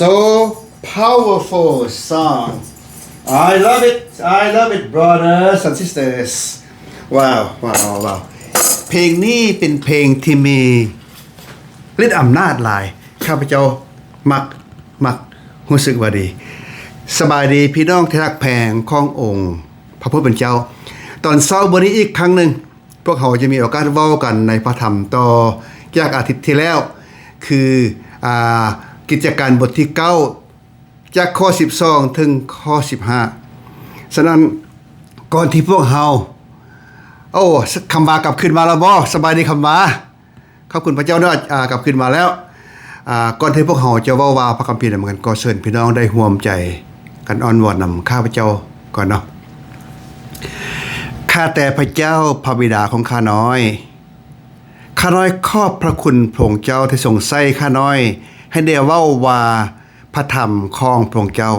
So powerful song. I love it, brothers and sisters. Wow. เพลงนี้เป็นเพลงที่มีฤทธิ์อำนาจหลาย ข้าพเจ้ามักรู้สึกว่าดี สบายดีพี่น้องที่รักแพงขององค์พระผู้เป็นเจ้า ตอนเช้าวันนี้อีกครั้งหนึ่ง พวกเขาจะมีโอกาสเว้ากันในพระธรรมต่อจากอาทิตย์ที่แล้ว คือกิจการบทที่9จากข้อ12ถึงข้อ15ฉะนั้นก่อนที่พวกเขาคำว่ากลับขึ้นมาแล้วบ่สบายดีคำว่าขอบคุณพระเจ้าด้วยกลับขึ้นมาแล้วก่อนที่พวกเขาจะเว้าว่าพระคัมภีร์เหมือนกันก็เชิญพี่น้องได้ร่วมใจกันอ้อนวอนนำข้าพเจ้าก่อนเนาะข้าแต่พระเจ้าพระบิดาของข้าน้อยขอบพระคุณพระองค์เจ้าที่ทรงใส่ข้าน้อยให้ได้เว้าว่าพระธรรมของพระองค์เจ้า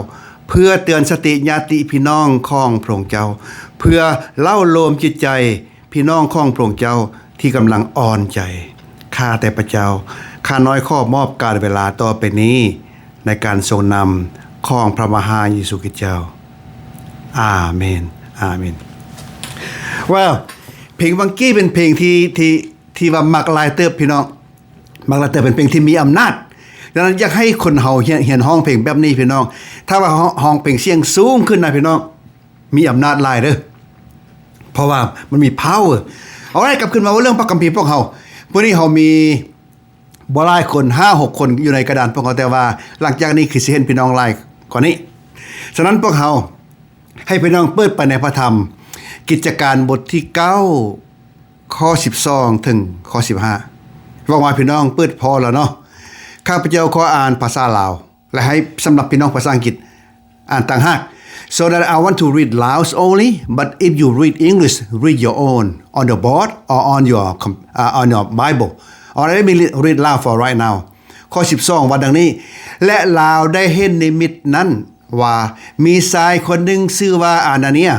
เพื่อเตือนสติญาติพี่น้องของพระองค์เจ้าเพื่อเล่าโลมจิตใจพี่น้องของพระองค์เจ้าที่กำลังอ่อนใจข้าแต่พระเจ้าข้าน้อยขอมอบการเวลาต่อไปนี้ในการทรงนำของพระมหาเยซูคริสต์เจ้าอาเมนเพลงวังกี้เป็นเพลงที่ว่ามักลายเติบพี่น้องมักลายเติบเป็นเพลงที่มีอำนาจดังนั้นอยากให้คนเฮาเฮียนห้องเพลงแบบนี้พี่น้องถ้าว่าห้องเพลงเสียงสูงขึ้นนะพี่น้องมีอำนาจหลายเด้อเพราะว่ามันมี power เอาได้กลับขึ้นมาว่าเรื่องพระคัมภีร์พวกเฮาวันนี้เฮามีบ่หลายคน 5-6 คนอยู่ในกระดานพวกเฮาแต่ว่าหลังจากนี้คือสิเห็นพี่น้องหลายกว่านี้ฉะนั้นพวกเฮาให้พี่น้องเปิดไปในพระธรรมกิจการบทที่9ข้อ12ถึงข้อ15ว่าพี่น้องเปิดพอแล้วเนาะข้าพเจ้าขออ่านภาษาลาวและให้สำหรับพี่น้องภาษาอังกฤษอ่านต่างหาก so that I want to read Laos only but if you read English read your own on the board or on your Bible or let me read Lao for right now ข้อ12ว่าดังนี้และลาวได้เห็นนิมิตนั้นว่ามีชายคนหนึ่งชื่อว่าอานาเนีย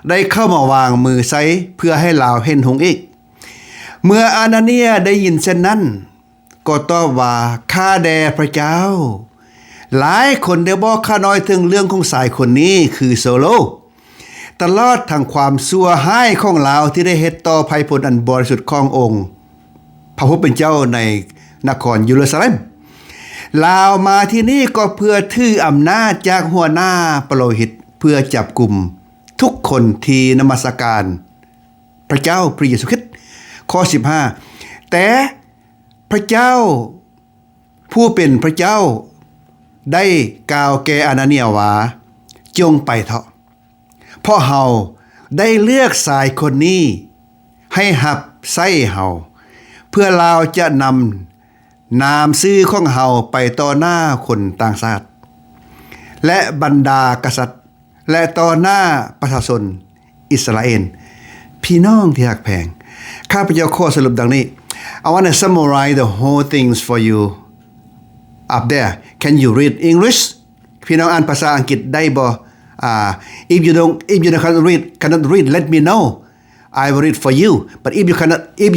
ได้เข้ามาวางมือไซเพื่อให้ลาวเห็นหงอีกเมื่ออานาเนียได้ยินเช่นนั้นก็ตอบว่าข้าแด่พระเจ้าหลายคนได้บอกข้าน้อยถึงเรื่องของสายคนนี้คือโซโลตลอดทางความชั่วร้ายของลาวที่ได้เฮ็ดต่อภัยพลอันบริสุทธิ์ขององค์พระผู้เป็นเจ้าในนครเยรูซาเล็มลาวมาที่นี่ก็เพื่อถืออำนาจจากหัวหน้าปโลหิตเพื่อจับกลุ่มทุกคนที่นมัสการพระเจ้าพระเยซูคริสต์ข้อ15แต่พระเจ้าผู้เป็นพระเจ้าได้กล่าวแก่อานาเนียว่าจงไปเถอะเพราะเฮาได้เลือกสายคนนี้ให้หับไส้เฮาเพื่อเราจะนำนามชื่อของเฮาไปต่อหน้าคนต่างชาติและบรรดากษัตริย์และต่อหน้าประชาชนอิสราเอลพี่น้องที่รักแพงข้าพเจ้าขอสรุปดังนี้ I want to summarize the whole things for you up there can you read English พี่น้องอ่านภาษาอังกฤษได้บ่if you cannot read let me know I will read for you but if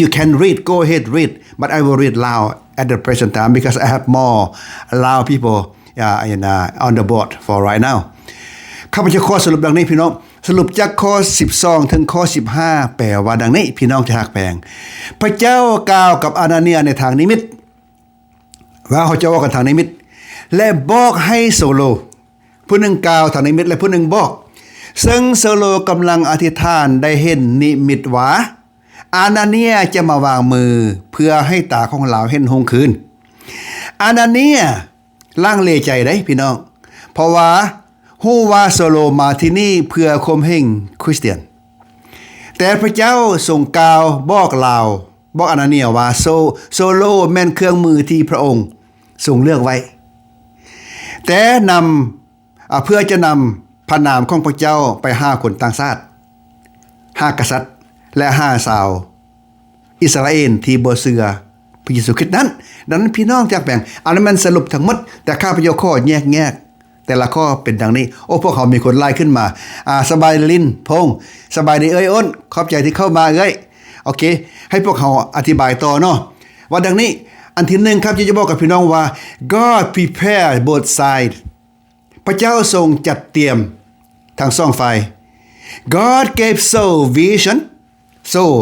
you can read go ahead read but I will read loud at the present time because I have more loud people on the board for right now ข้าพเจ้าขอสรุปดังนี้พี่น้องสรุปจากข้อ12ถึงข้อ15แปลว่าดังนี้พี่น้องที่รักแพงพระเจ้ากล่าวกับอานาเนียในทางนิมิตว่าเขาจะว่ากันทางนิมิตและบอกให้โซโลผู้หนึ่งกล่าวทางนิมิตและผู้หนึ่งบอกซึ่งโซโลกำลังอธิษฐานได้เห็นนิมิตว่าอานาเนียจะมาวางมือเพื่อให้ตาของเราเห็นหงคืนอานาเนียลังเลใจได้พี่น้องเพราะว่าฮู้ว่าโซโลมาที่นี่เพื่อข่มเหงคริสเตียนแต่พระเจ้าทรงกล่าวบอกอานาเนียว่าโซโลแม่นเครื่องมือที่พระองค์ทรงเลือกไว้แต่เพื่อจะนำพระนามของพระเจ้าไป5คนต่างชาติ5กษัตริย์และ5ชาวอิสราเอลที่บ่เชื่อพระเยซูคริสต์นั้นดังนั้นพี่น้องจากแบ่งอันนั้นมันสรุปทั้งหมดแต่ข้าพเจ้าขอแยกแต่ละข้อเป็นดังนี้พวกเขามีคนไล่ขึ้นมาสบายลินพงสบายดีอ้นขอบใจที่เข้ามาโอเคให้พวกเขาอธิบายต่อเนาะว่าดังนี้ อันที่หนึ่งครับจะบอกกับพี่น้องว่า God prepared both sides พระเจ้าทรงจัดเตรียมทั้งสองฝ่าย God gave Saul vision Saul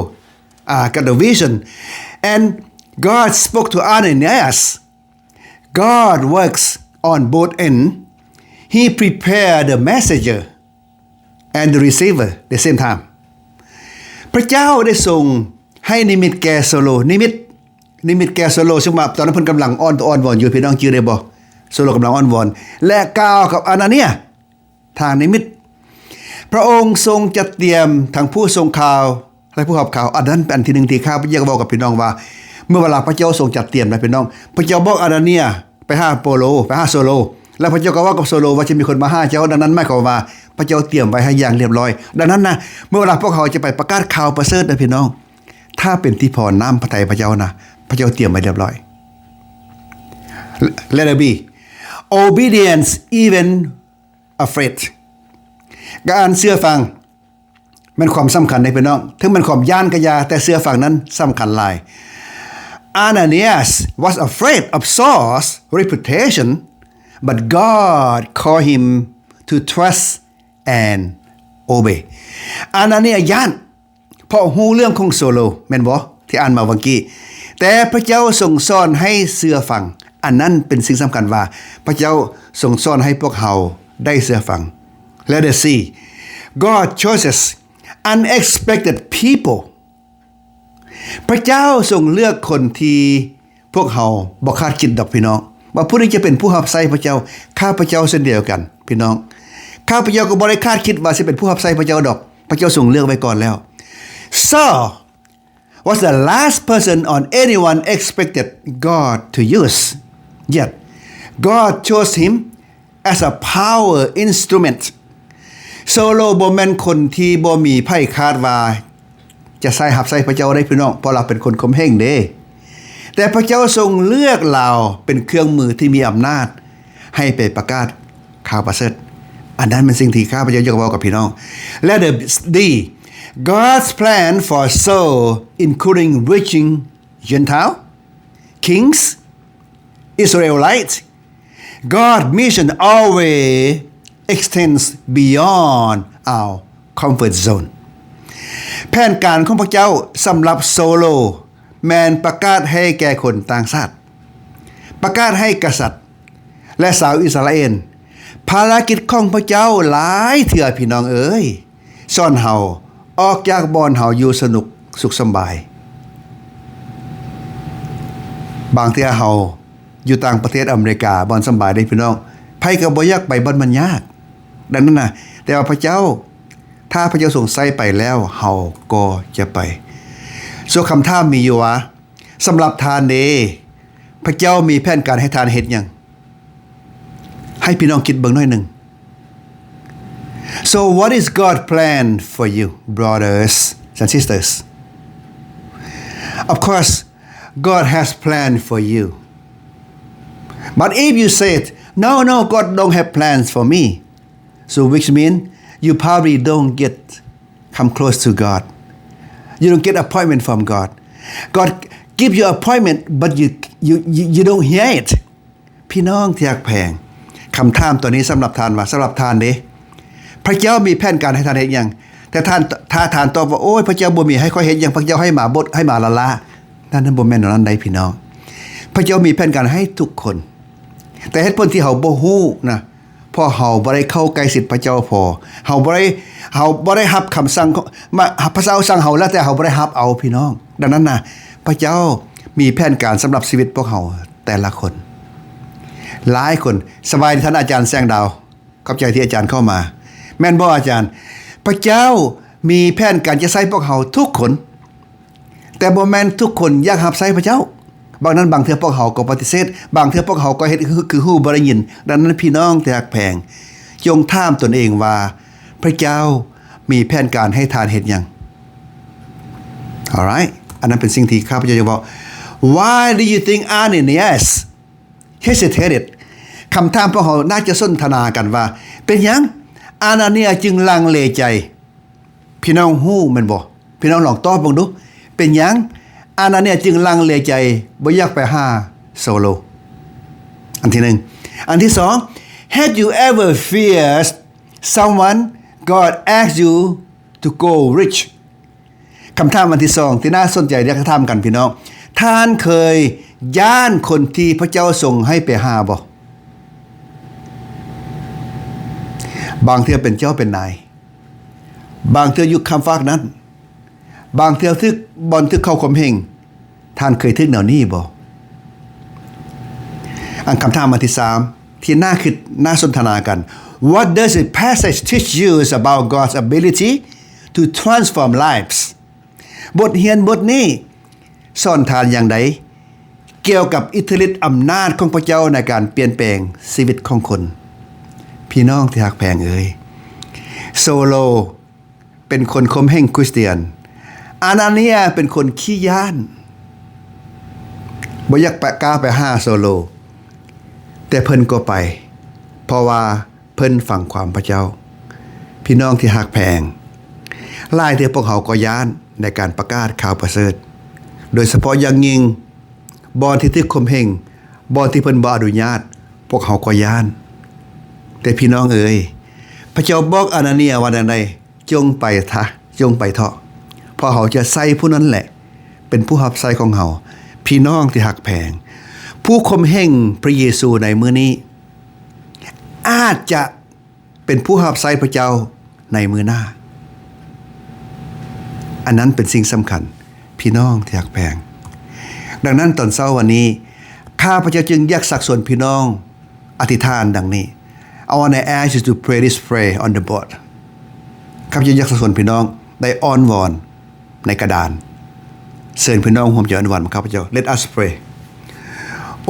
got the vision and God spoke to Ananias God works on both ends He prepared the messenger and the receiver at the same time พระเจ้าได้ทรงให้นิมิตแก่โซโลนิมิตแก่โซโลซึ่งมาตอนนั้นเพิ่นกำลังอ้อนวอนอยู่พี่น้องจื้อได้บ่โซโลกำลังอ้อนวอนและกล่าวกับอานาเนียทางนิมิตพระองค์ทรงจัดเตรียมทั้งผู้ทรงข่าวและผู้ขับข่าวอันนั้นเป็นอันที่หนึ่งที่ข้าพเจ้าบอกกับพี่น้องว่าเมื่อเวลาพระเจ้าทรงจัดเตรียมนะพี่น้องพระเจ้าบอกอานาเนียไปหาโซโลแล้วพระเจ้าก็ว่ากับโซโลว่าจะมีคนมาหาเจ้าดังนั้นหมายความว่าพระเจ้าเตรียมไว้ให้อย่างเรียบร้อยดังนั้นนะเมื่อเวลาพวกเขาจะไปประกาศข่าวประเสริฐนะพี่น้องถ้าเป็นที่พอน้ำพระทัยพระเจ้านะพระเจ้าเตรียมไว้เรียบร้อย Let it be obedience even afraid การเชื่อฟังมันความสำคัญในพี่น้องถึงมันความย่านกะยาแต่เชื่อฟังนั้นสำคัญหลาย Ananias was afraid of Saul's reputation but God called him to trust and obey อานาเนียย่านเพราะฮู้เรื่องของโซโลแม่นบ่ที่อ่านมาเมื่อกี้แต่พระเจ้าทรงสอนให้เชื่อฟังอันนั้นเป็นสิ่งสำคัญว่าพระเจ้าทรงสอนให้พวกเราได้เชื่อฟัง Let us see God chooses unexpected people พระเจ้าทรงเลือกคนที่พวกเราบ่คาดคิดดอกพี่น้องว่าผู้นี้จะเป็นผู้รับใช้พระเจ้าข้าพระเจ้าเช่นเดียวกันพี่น้องข้าพระเจ้าก็บ่ได้คาดคิดว่าสิเป็นผู้รับใช้พระเจ้าดอกพระเจ้าทรงเลือกไว้ก่อนแล้ว Saul was the last person on anyone expected God to use yet God chose him as a power instrument โซโลบ่แม่นคนที่บ่มีไผคาดว่าจะใส่รับใช้พระเจ้าได้พี่น้องเพราะเราเป็นคนคมแห้งเด้แต่พระเจ้าทรงเลือกเราเป็นเครื่องมือที่มีอำนาจให้ไปประกาศข่าวประเสริฐอันนั้นเป็นสิ่งที่ข้าพเจ้าอยากบอกกับพี่น้องและGod's plan for Saul including reaching Gentile kings Israelites God's mission always extends beyond our comfort zone แผนการของพระเจ้าสำหรับโซโลแมนประกาศให้แก่คนต่างชาติประกาศให้กษัตริย์และสาวอิสราเอลภารกิจของพระเจ้าหลายเถื่อพี่น้องเอ้ยซ่อนเฮาออกจากบ่อนเฮาอยู่สนุกสุขสบายบางเทื่อเฮาอยู่ต่างประเทศอเมริกาบ่อนสบายได้พี่น้องไผก็บ่อยากไปบ่อนมันยากดังนั้นน่ะแต่ว่าพระเจ้าถ้าพระเจ้าส่งใส่ไปแล้วเฮาก็จะไปส่วนคำถามมีอยู่ว่าสำหรับทานเดพระเจ้ามีแผนการให้ทานเฮ็ดหยังให้พี่น้องคิดเบิ่งหน่อยหนึ่ง So what is God's plan for you brothers and sisters Of course God has plan for you But if you said no God don't have plans for me so which mean you probably don't get come close to God You don't get appointment from God. God give you appointment, but you don't hear it. พี่น้องที่รักแพงคำถามตัวนี้สำหรับทานว่าสำหรับทานเด้พระเจ้ามีแผนการให้ทานเฮ็ดหยังแต่ถ้าทานตอบว่าโอ้ยพระเจ้าบ่มีให้ค่อยเฮ็ดหยังพระเจ้าให้หมาบดให้หมาละละนั่นบ่แม่นนั้นใดพี่น้องพระเจ้ามีแผนการให้ทุกคนแต่เหตุผลที่เฮาบ่ฮู้นะเพราะเฮาบ่ได้เข้าใกล้สิทธิ์พระเจ้าพอเฮาบ่ได้รับคำสั่งมาพระเจ้าสั่งเฮาแล้วแต่เฮาบ่ได้รับเอาพี่น้องดังนั้นน่ะพระเจ้ามีแผนการสำหรับชีวิตพวกเฮาแต่ละคนหลายคนสบายท่านอาจารย์แสงดาวขอบใจที่อาจารย์เข้ามาแม่นบ่อาจารย์พระเจ้ามีแผนการจะใช้พวกเฮาทุกคนแต่บ่แม่นทุกคนอยากรับใช้พระเจ้าบางนั้นบางเทื่อพวกเขาก็ปฏิเสธบางเทื่อพวกเขาก็เฮ็ดคือฮู้บ่ได้ยินดังนั้นพี่น้องที่รักแพงจงถามตนเองว่าพระเจ้ามีแผนการให้ทานเฮ็ดหยัง Alright อันนั้นเป็นสิ่งที่ข้าพเจ้าจะบอก Why do you think Ananias hesitated คำถามพวกเขาน่าจะสนทนากันว่าเป็นหยังอานาเนียจึงลังเลใจพี่น้องฮู้แม่นบ่พี่น้องลองตอบเบิ่งดูเป็นหยัง อานาเนียจึงลังเลใจบ่อยากไปหาโซโลอันที่หนึ่งอันที่สอง Had you ever feared someone God asked you to go rich คำถามอันที่สองที่น่าสนใจเรียกถามกันพี่น้องท่านเคยย่านคนที่พระเจ้าส่งให้ไปหาบ่บางเทื่อเป็นเจ้าเป็นนายบางเทื่ออยู่คำฝากนั้นบางเทื่อทึกบอลทึกเข้าข่มเหงท่านเคยทึกแนวนี้บ่อันคำถามอันที่สามที่น่าคิดน่าสนทนากัน What does the passage teach you about God's ability to transform lives บทเรียนบทนี้สอนทานอย่างใดเกี่ยวกับอิทธิฤทธิ์อำนาจของพระเจ้าในการเปลี่ยนแปลงชีวิตของคนพี่น้องที่รักแพงเอ่ยโซโลเป็นคนข่มเหงคริสเตียนอานาเนียเป็นคนขี้ย้านบ่อยากกล้าไปหาโซโลแต่เพิ่นก็ไปเพราะว่าเพิ่นฟังความพระเจ้าพี่น้องที่รักแพงหลายเทื่อพวกเขาก็ย้านในการประกาศข่าวประเสริฐโดยเฉพาะอย่างยิ่งบ่อนที่ทึกข่มเหงบ่อนที่เพิ่นบ่อนุญาตพวกเขาก็ย้านแต่พี่น้องเอ๋ยพระเจ้าบอกอานาเนียว่าใดจงไปจงไปเถาะเพราะเขาจะใส่ผู้นั้นแหละเป็นผู้รับใช้ของเขาพี่น้องที่หักแพงผู้ข่มเหงพระเยซูในมื้อนี้อาจจะเป็นผู้รับใช้พระเจ้าในมื้อหน้าอันนั้นเป็นสิ่งสำคัญพี่น้องที่หักแพงดังนั้นตอนเช้าวันนี้ข้าพระเจ้าจึงอยากสักส่วนพี่น้องอธิษฐานดังนี้ I want to ask you to pray this prayer on the board ข้าพเจ้าอยากสักส่วนพี่น้องได้อ้อนวอนในกระดานเชิญพี่น้องร่วมใจอ้อนวอนข้าพเจ้า Let us pray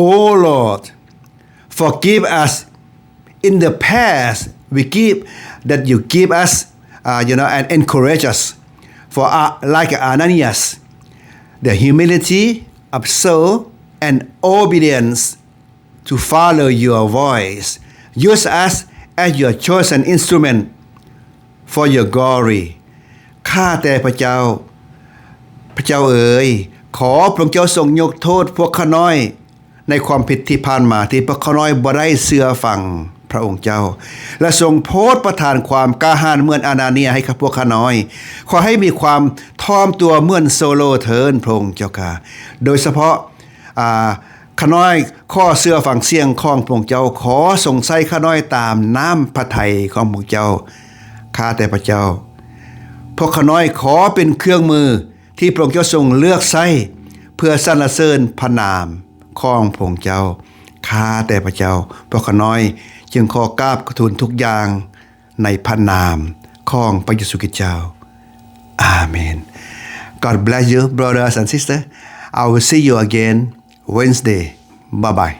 Oh Lord forgive us in the past we give that you give us and encourage us for like Ananias the humility of soul and obedience to follow your voice use us as your chosen instrument for your glory ข้าแต่พระเจ้าเอ๋ยขอพระองค์เจ้าทรงยกโทษพวกข้าน้อยในความผิดที่ผ่านมาที่พวกข้าน้อยบ่ได้เชื่อฟังพระองค์เจ้าและทรงโปรดประทานความกล้าหาญเหมือนอานาเนียให้กับพวกข้าน้อยขอให้มีความถ่อมตัวเหมือนโซโลเถิดพระองค์เจ้าค่ะโดยเฉพาะข้าน้อยข้อเชื่อฟังเสียงของพระองค์เจ้าขอทรงใส่ข้าน้อยตามน้ำพระทัยของพระองค์เจ้าข้าแต่พระเจ้าพวกข้าน้อยขอเป็นเครื่องมือที่พระองค์เจ้าทรงเลือกใช้เพื่อสรรเสริญพระนามของพระองค์เจ้าข้าแต่พระเจ้าพวกข้าน้อยจึงขอกราบทูลทุกอย่างในพระนามของพระเยซูคริสต์เจ้าอาเมน God bless you brothers and sisters I will see you again Wednesday bye bye